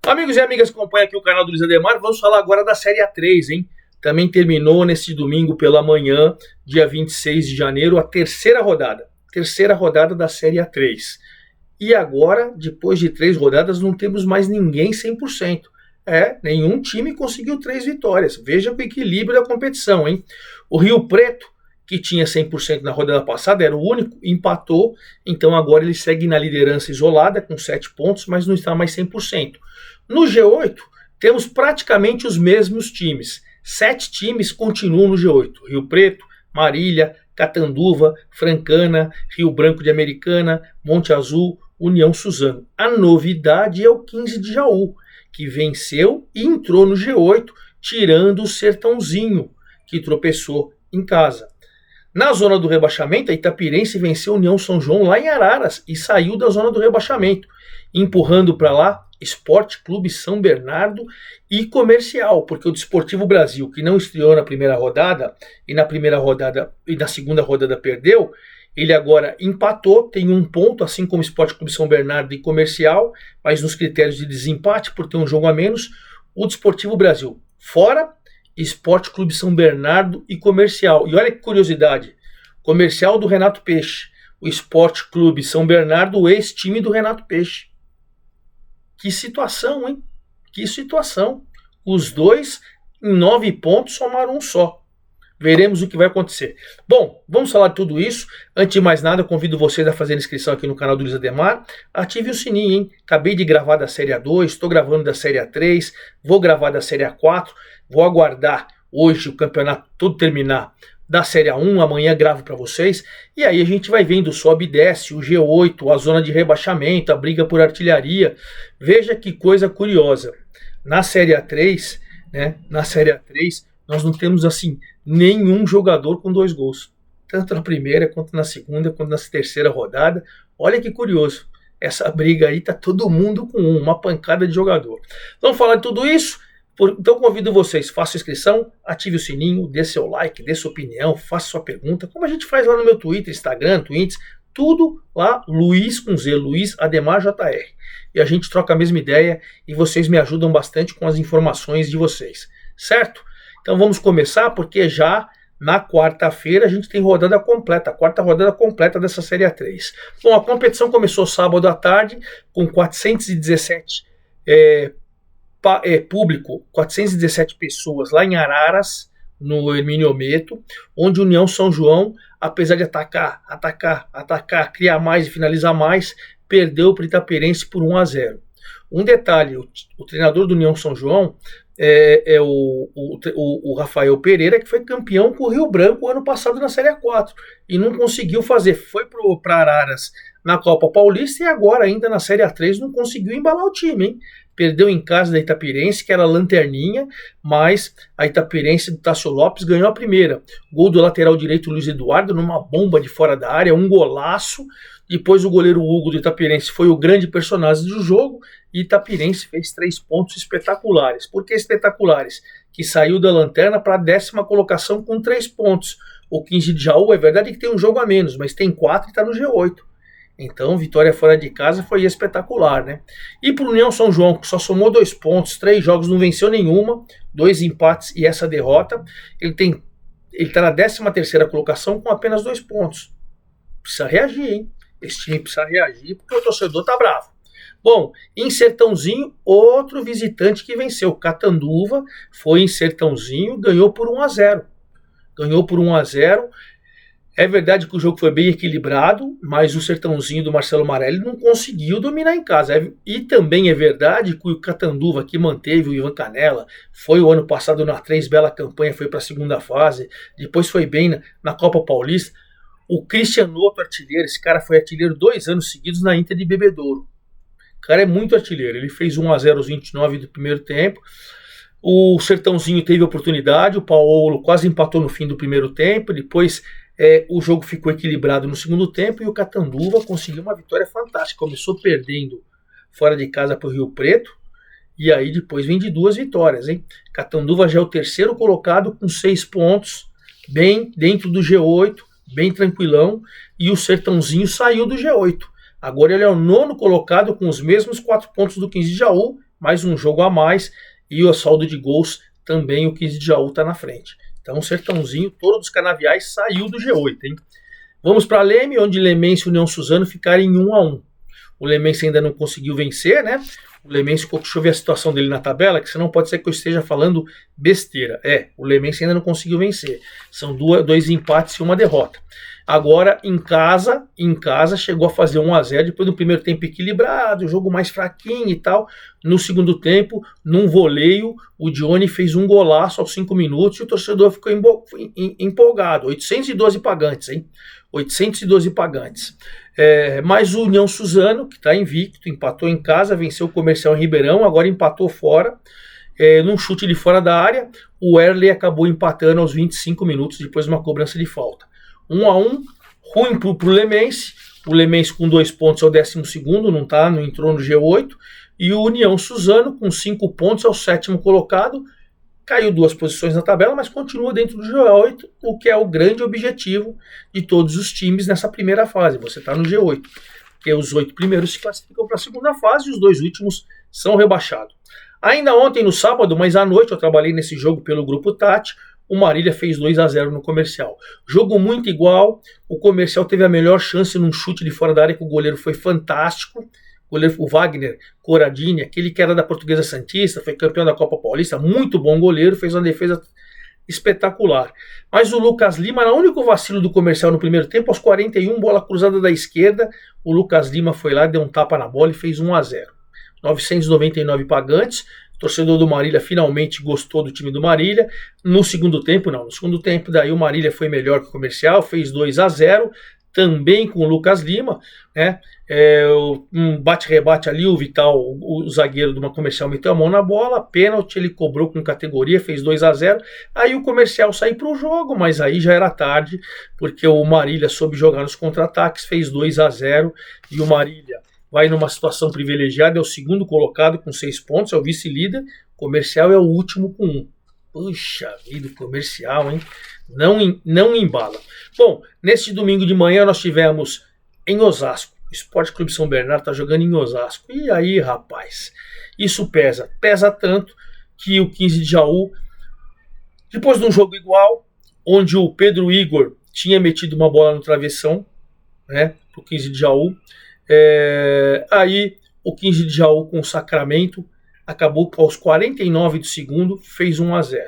Amigos e amigas que acompanham aqui o canal do Luiz Ademar, vamos falar agora da Série A3, hein? Também terminou neste domingo pela manhã, dia 26 de janeiro, a terceira rodada da Série A3. E agora, depois de 3 rodadas, não temos mais ninguém 100%. Nenhum time conseguiu 3 vitórias. Veja o equilíbrio da competição, hein? O Rio Preto, que tinha 100% na rodada passada, era o único, empatou, então agora ele segue na liderança isolada com 7 pontos, mas não está mais 100%. No G8, temos praticamente os mesmos times. 7 times continuam no G8. Rio Preto, Marília, Catanduva, Francana, Rio Branco de Americana, Monte Azul, União Suzano. A novidade é o 15 de Jaú, que venceu e entrou no G8, tirando o Sertãozinho, que tropeçou em casa. Na zona do rebaixamento, a Itapirense venceu a União São João lá em Araras e saiu da zona do rebaixamento, empurrando para lá Esporte Clube São Bernardo e Comercial, porque o Desportivo Brasil, que não estreou na primeira rodada e na segunda rodada perdeu, ele agora empatou, tem 1 ponto, assim como Esporte Clube São Bernardo e Comercial, mas nos critérios de desempate, por ter um jogo a menos, o Desportivo Brasil fora, Esporte Clube São Bernardo e Comercial. E olha que curiosidade, Comercial do Renato Peixe, o Esporte Clube São Bernardo, o ex-time do Renato Peixe. Que situação, hein? Que situação. Os dois em 9 pontos somaram um só. Veremos o que vai acontecer. Bom, vamos falar de tudo isso. Antes de mais nada, eu convido vocês a fazer inscrição aqui no canal do Luiz Ademar. Ative o sininho, hein? Acabei de gravar da Série A2, estou gravando da Série A3, vou gravar da Série A4, vou aguardar hoje o campeonato todo terminar da Série A1, amanhã gravo para vocês, e aí a gente vai vendo o sobe e desce, o G8, a zona de rebaixamento, a briga por artilharia. Veja que coisa curiosa. Na Série A3, nós não temos assim nenhum jogador com 2 gols. Tanto na primeira, quanto na segunda, quanto na terceira rodada. Olha que curioso. Essa briga aí tá todo mundo com uma pancada de jogador. Vamos falar de tudo isso? Então convido vocês, faça inscrição, ative o sininho, dê seu like, dê sua opinião, faça sua pergunta, como a gente faz lá no meu Twitter, Instagram, Twitch, tudo lá, Luiz com Z, Luiz Ademar JR. E a gente troca a mesma ideia e vocês me ajudam bastante com as informações de vocês, certo? Então vamos começar, porque já na quarta-feira a gente tem rodada completa, a quarta rodada completa dessa Série A3. Bom, a competição começou sábado à tarde com 417 público, 417 pessoas lá em Araras, no Hermínio Ometo, onde União São João, apesar de atacar, criar mais e finalizar mais, perdeu para o Itapirense por 1-0. Um detalhe, o treinador do União São João é o Rafael Pereira, que foi campeão com o Rio Branco ano passado na Série A4, e não conseguiu fazer, foi para Araras na Copa Paulista e agora ainda na Série A3 não conseguiu embalar o time, hein? Perdeu em casa da Itapirense, que era lanterninha, mas a Itapirense do Tássio Lopes ganhou a primeira. Gol do lateral direito Luiz Eduardo, numa bomba de fora da área, um golaço. Depois o goleiro Hugo do Itapirense foi o grande personagem do jogo, e Itapirense fez 3 pontos espetaculares. Por que espetaculares? Que saiu da lanterna para a 10ª colocação com 3 pontos. O 15 de Jaú, é verdade que tem um jogo a menos, mas tem 4 e está no G8. Então, vitória fora de casa foi espetacular, né? E para o União São João, que só somou 2 pontos, 3 jogos, não venceu nenhuma, 2 empates e essa derrota, ele está na 13ª colocação com apenas 2 pontos. Precisa reagir, hein? Esse time precisa reagir porque o torcedor tá bravo. Bom, em Sertãozinho, outro visitante que venceu, Catanduva, foi em Sertãozinho, ganhou por 1-0. É verdade que o jogo foi bem equilibrado, mas o Sertãozinho do Marcelo Marelli não conseguiu dominar em casa. E também é verdade que o Catanduva, que manteve o Ivan Canella, foi o ano passado na 3, bela campanha, foi para a segunda fase, depois foi bem na Copa Paulista. O Cristianoto, artilheiro, esse cara foi artilheiro 2 anos seguidos na Inter de Bebedouro. O cara é muito artilheiro, ele fez 1-0 aos 29 do primeiro tempo. O Sertãozinho teve oportunidade, o Paulo quase empatou no fim do primeiro tempo, depois o jogo ficou equilibrado no segundo tempo e o Catanduva conseguiu uma vitória fantástica. Começou perdendo fora de casa para o Rio Preto e aí depois vem de 2 vitórias, hein? Catanduva já é o 3º colocado com 6 pontos, bem dentro do G8, bem tranquilão, e o Sertãozinho saiu do G8. Agora ele é o 9º colocado com os mesmos 4 pontos do 15 de Jaú mais um jogo a mais, e o saldo de gols também o 15 de Jaú está na frente. Então o Sertãozinho, Touro dos Canaviais, saiu do G8, hein? Vamos para Leme, onde Lemense e União Suzano ficaram em 1-1. O Lemense ainda não conseguiu vencer, né? O Lemense, deixa eu ver a situação dele na tabela, que senão pode ser que eu esteja falando besteira. O Lemense ainda não conseguiu vencer. São dois empates e uma derrota. Agora, em casa, chegou a fazer 1-0, depois do primeiro tempo equilibrado, jogo mais fraquinho e tal. No segundo tempo, num voleio, o Dione fez um golaço aos 5 minutos e o torcedor ficou empolgado. 812 pagantes, hein? 812 pagantes. Mas o União Suzano, que está invicto, empatou em casa, venceu o Comercial em Ribeirão, agora empatou fora. Num chute de fora da área, o Erley acabou empatando aos 25 minutos, depois de uma cobrança de falta. 1-1, ruim pro Lemense. O Lemense com 2 pontos é o 12º, não entrou no G8. E o União Suzano com 5 pontos é o 7º colocado. Caiu 2 posições na tabela, mas continua dentro do G8, o que é o grande objetivo de todos os times nessa primeira fase. Você está no G8, porque os 8 primeiros se classificam para a segunda fase e os 2 últimos são rebaixados. Ainda ontem, no sábado, mas à noite, eu trabalhei nesse jogo pelo Grupo Tati. O Marília fez 2-0 no Comercial. Jogo muito igual. O Comercial teve a melhor chance num chute de fora da área, que o goleiro foi fantástico. O Wagner Coradini, aquele que era da Portuguesa Santista, foi campeão da Copa Paulista, muito bom goleiro, fez uma defesa espetacular. Mas o Lucas Lima, no único vacilo do Comercial no primeiro tempo, aos 41, bola cruzada da esquerda, o Lucas Lima foi lá, deu um tapa na bola e fez 1-0. 999 pagantes. O torcedor do Marília finalmente gostou do time do Marília. No segundo tempo, daí o Marília foi melhor que o Comercial, fez 2-0, também com o Lucas Lima, né? Um bate-rebate ali, o Vital, o zagueiro de uma Comercial, meteu a mão na bola, pênalti, ele cobrou com categoria, fez 2-0. Aí o Comercial saiu para o jogo, mas aí já era tarde, porque o Marília soube jogar nos contra-ataques, fez 2-0, e o Marília vai numa situação privilegiada, é o segundo colocado com 6 pontos, é o vice-líder. Comercial é o último com 1. Puxa vida, Comercial, hein? Não embala. Bom, neste domingo de manhã nós tivemos em Osasco, o Esporte Clube São Bernardo está jogando em Osasco. E aí, rapaz, isso pesa tanto que o 15 de Jaú, depois de um jogo igual, onde o Pedro Igor tinha metido uma bola no travessão, né, pro 15 de Jaú, aí o 15 de Jaú com o Sacramento acabou aos 49 do segundo, fez 1-0.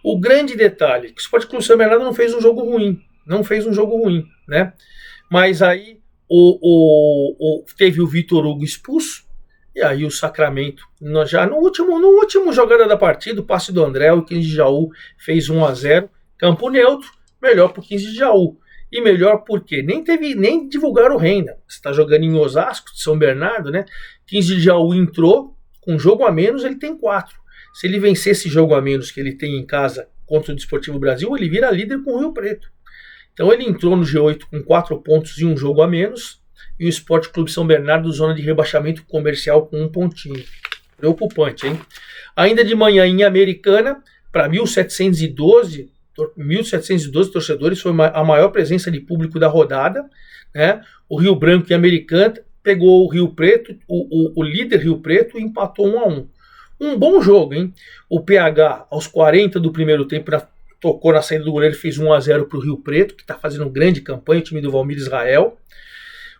O grande detalhe, que o Esporte Clube São Bernardo não fez um jogo ruim, né? Mas aí teve o Vitor Hugo expulso, e aí o Sacramento, já no último jogada da partida, o passe do André, o 15 de Jaú fez 1-0, campo neutro, melhor pro 15 de Jaú. E melhor porque nem divulgaram renda. Você está jogando em Osasco, de São Bernardo, né? 15 de Jaú entrou, com jogo a menos ele tem 4. Se ele vencer esse jogo a menos que ele tem em casa contra o Desportivo Brasil, ele vira líder com o Rio Preto. Então ele entrou no G8 com 4 pontos e um jogo a menos, e o Esporte Clube São Bernardo, zona de rebaixamento Comercial, com 1 pontinho. Preocupante, hein? Ainda de manhã em Americana, para 1.712 torcedores, foi a maior presença de público da rodada, né? O Rio Branco e Americana pegou o Rio Preto, o líder Rio Preto, e empatou 1-1. Um bom jogo, hein? O PH, aos 40 do primeiro tempo, tocou na saída do goleiro e fez 1-0 para o Rio Preto, que está fazendo grande campanha, o time do Valmir Israel.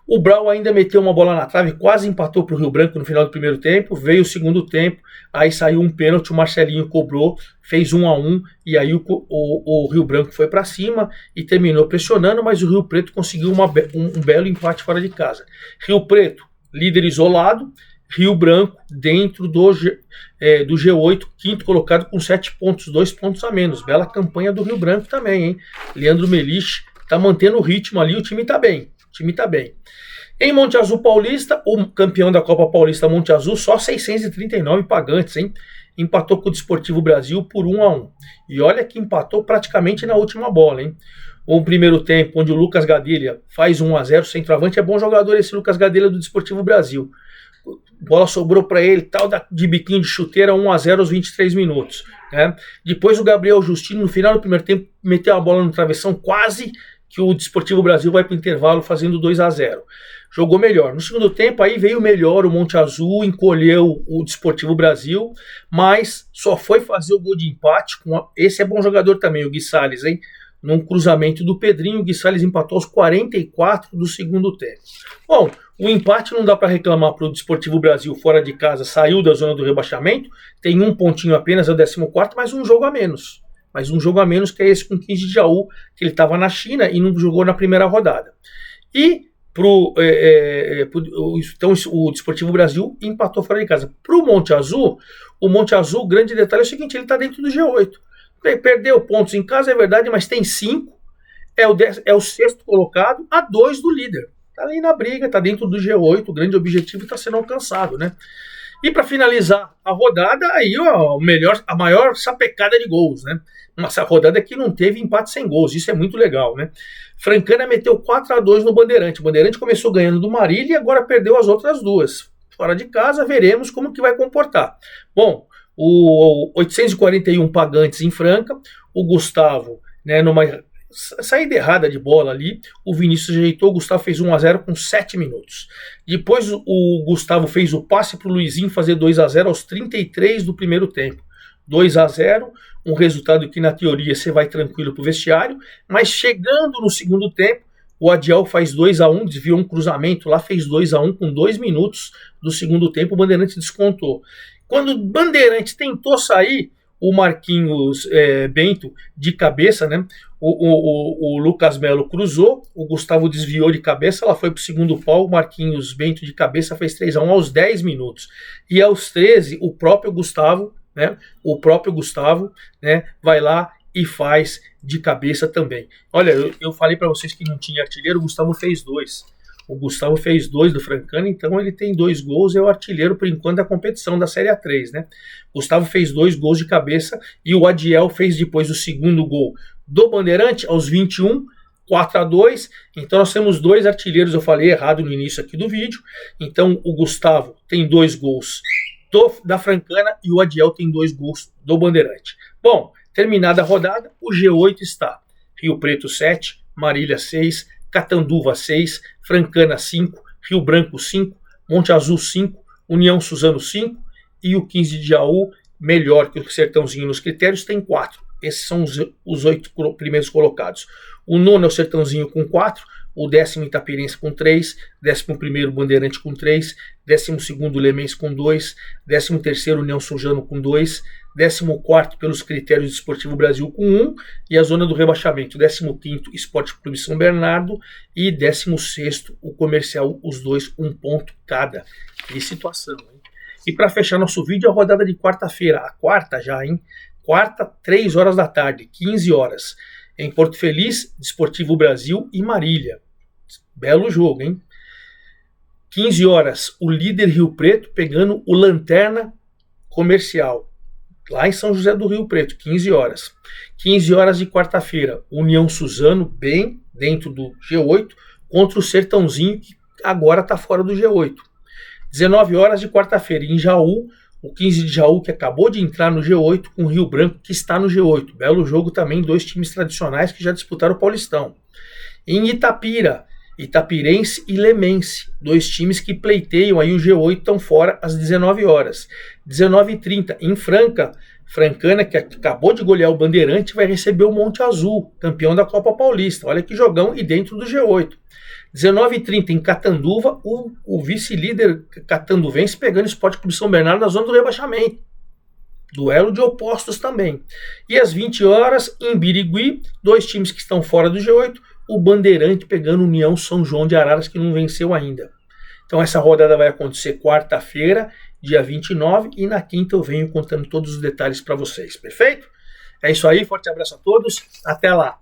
O Brau ainda meteu uma bola na trave, quase empatou para o Rio Branco no final do primeiro tempo. Veio o segundo tempo, aí saiu um pênalti, o Marcelinho cobrou, fez 1-1, e aí o Rio Branco foi para cima e terminou pressionando, mas o Rio Preto conseguiu um belo empate fora de casa. Rio Preto, líder isolado, Rio Branco dentro do G8, quinto colocado com 7 pontos, 2 pontos a menos. Bela campanha do Rio Branco também, hein? Leandro Melich está mantendo o ritmo ali, o time está bem. Em Monte Azul Paulista, o campeão da Copa Paulista Monte Azul, só 639 pagantes, hein? Empatou com o Desportivo Brasil por 1-1. E olha que empatou praticamente na última bola, hein? O primeiro tempo, onde o Lucas Gadelha faz 1-0, centroavante, é bom jogador esse Lucas Gadelha do Desportivo Brasil. Bola sobrou para ele, tal, de biquinho de chuteira, 1-0 aos 23 minutos. Né? Depois o Gabriel Justino, no final do primeiro tempo, meteu a bola no travessão, quase que o Desportivo Brasil vai para o intervalo fazendo 2-0. Jogou melhor. No segundo tempo aí veio melhor o Monte Azul, encolheu o Desportivo Brasil, mas só foi fazer o gol de empate. Esse é bom jogador também, o Gui Salles, hein? Num cruzamento do Pedrinho, o Gui Salles empatou aos 44 do segundo tempo. Bom, o empate não dá para reclamar para o Desportivo Brasil fora de casa, saiu da zona do rebaixamento, tem um pontinho apenas, é o 14º, mas um jogo a menos. Mas um jogo a menos que é esse com 15 de Jaú, que ele estava na China e não jogou na primeira rodada. E então o Desportivo Brasil empatou fora de casa. Para o Monte Azul, o grande detalhe é o seguinte, ele está dentro do G8. Perdeu pontos em casa, é verdade, mas tem 5. É o sexto colocado, a 2 do líder. Está ali na briga, está dentro do G8, o grande objetivo está sendo alcançado, né? E para finalizar a rodada, aí a maior sapecada de gols, né? Essa rodada que não teve empate sem gols, isso é muito legal, né? Francana meteu 4-2 no Bandeirante. O Bandeirante começou ganhando do Marília e agora perdeu as outras duas. Fora de casa, veremos como que vai comportar. Bom, o 841 Pagantes em Franca, o Gustavo, né, numa saída errada de bola ali, o Vinícius ajeitou, o Gustavo fez 1-0 com 7 minutos. Depois o Gustavo fez o passe para o Luizinho fazer 2-0 aos 33 do primeiro tempo. 2-0, um resultado que na teoria você vai tranquilo para o vestiário, mas chegando no segundo tempo, o Adiel faz 2-1, desviou um cruzamento lá, fez 2-1 com 2 minutos do segundo tempo, o Bandeirante descontou. Quando o Bandeirante tentou sair, o Marquinhos Bento de cabeça, né? O Lucas Melo cruzou, o Gustavo desviou de cabeça, ela foi para o segundo pau, o Marquinhos Bento de cabeça fez 3-1 aos 10 minutos. E aos 13, o próprio Gustavo, né, vai lá e faz de cabeça também. Olha, eu falei para vocês que não tinha artilheiro, o Gustavo fez 2. O Gustavo fez 2 do Francana, então ele tem 2 gols, é o artilheiro por enquanto da competição da Série A3, né? Gustavo fez 2 gols de cabeça e o Adiel fez depois o segundo gol do Bandeirante aos 21, 4-2. Então nós temos 2 artilheiros, eu falei errado no início aqui do vídeo. Então o Gustavo tem 2 gols da Francana e o Adiel tem 2 gols do Bandeirante. Bom, terminada a rodada, o G8 está Rio Preto 7, Marília 6, Catanduva 6, Francana 5, Rio Branco 5, Monte Azul 5, União Suzano 5 e o 15 de Jaú, melhor que o Sertãozinho nos critérios, tem 4. Esses são os 8 primeiros colocados. O 9º é o Sertãozinho com 4, o 10º Itapirense com 3, 11º Bandeirante com 3, 12º Lemense com 2, 13º União Suzano com 2, 14º pelos critérios do Desportivo Brasil com 1 e a zona do rebaixamento, 15º Esporte Clube São Bernardo e 16º o Comercial, os dois 1 ponto cada. Que situação, hein? E para fechar nosso vídeo, a rodada de quarta-feira, a quarta já, hein? Quarta, 3 horas da tarde, 15 horas, em Porto Feliz, Desportivo Brasil e Marília. Belo jogo, hein? 15 horas, o líder Rio Preto pegando o Lanterna Comercial, lá em São José do Rio Preto, 15 horas. 15 horas de quarta-feira, União Suzano, bem dentro do G8, contra o Sertãozinho, que agora está fora do G8. 19 horas de quarta-feira, em Jaú, o 15 de Jaú, que acabou de entrar no G8, com o Rio Branco, que está no G8. Belo jogo também, 2 times tradicionais que já disputaram o Paulistão. Em Itapira, Itapirense e Lemense, 2 times que pleiteiam aí o G8, estão fora às 19 horas. 19h30, em Franca, Francana, que acabou de golear o Bandeirante, vai receber o Monte Azul, campeão da Copa Paulista. Olha que jogão, e dentro do G8. 19h30, em Catanduva, o vice-líder catanduvense pegando o Esporte Clube São Bernardo na zona do rebaixamento. Duelo de opostos também. E às 20 horas, em Birigui, 2 times que estão fora do G8, o Bandeirante pegando União São João de Araras, que não venceu ainda. Então essa rodada vai acontecer quarta-feira, dia 29, e na quinta eu venho contando todos os detalhes para vocês, perfeito? É isso aí, forte abraço a todos, até lá!